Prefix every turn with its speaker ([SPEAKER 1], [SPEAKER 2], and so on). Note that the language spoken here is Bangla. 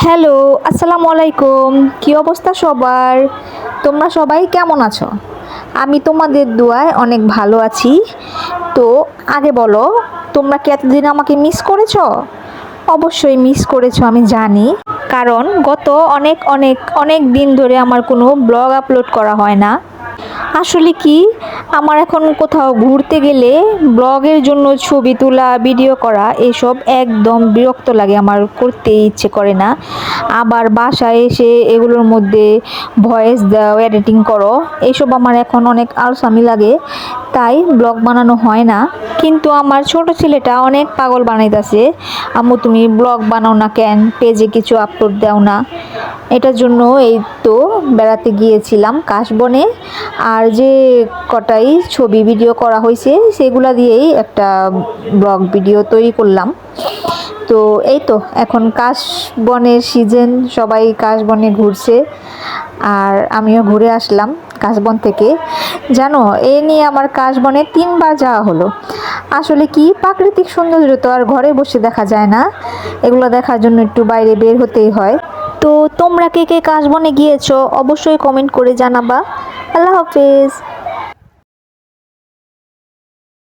[SPEAKER 1] হ্যালো, আসসালামু আলাইকুম। কি অবস্থা সবার? তোমরা সবাই কেমন আছো? আমি তোমাদের দোয়ায় অনেক ভালো আছি। তো আগে বলো, তোমরা কি এতদিন আমাকে মিস করেছো? অবশ্যই মিস করেছো আমি জানি। কারণ গত অনেক অনেক অনেক দিন ধরে আমার কোনো ব্লগ আপলোড করা হয় না। আসলে কি, আমার এখন কোথাও ঘুরতে গেলে ব্লগের জন্য ছবি তোলা, ভিডিও করা এসব একদম বিরক্ত লাগে, আমার করতে ইচ্ছে করে না। আবার বাসায় এসে এগুলোর মধ্যে ভয়েস দাও, এডিটিং করো, এইসব আমার এখন অনেক আলসামি লাগে, তাই ব্লগ বানানো হয় না। কিন্তু আমার ছোট ছেলেটা অনেক পাগল বানাইতেছে, আম্মু তুমি ব্লগ বানাও না কেন, পেজে কিছু আপলোড দাও না। এটার জন্য এই তো বেড়াতে গিয়েছিলাম কাশবনে, আর যে কটাই ছবি ভিডিও করা হয়েছে সেগুলা দিয়েই একটা ব্লগ ভিডিও তৈরি করলাম। তো এই তো এখন কাশবনের সিজন, সবাই কাশবনে ঘুরছে, আর আমিও ঘুরে আসলাম কাশবন থেকে। জানো, এ নিয়ে আমার কাশবনে 3বার যাওয়া হলো। আসলে কি, প্রাকৃতিক সৌন্দর্য তো আর ঘরে বসে দেখা যায় না, এগুলো দেখার জন্য একটু বাইরে বের হতেই হয়। তো তোমরা কে কে কাশবনে গিয়েছো অবশ্যই কমেন্ট করে জানাবা। আল্লাহ হাফেজ।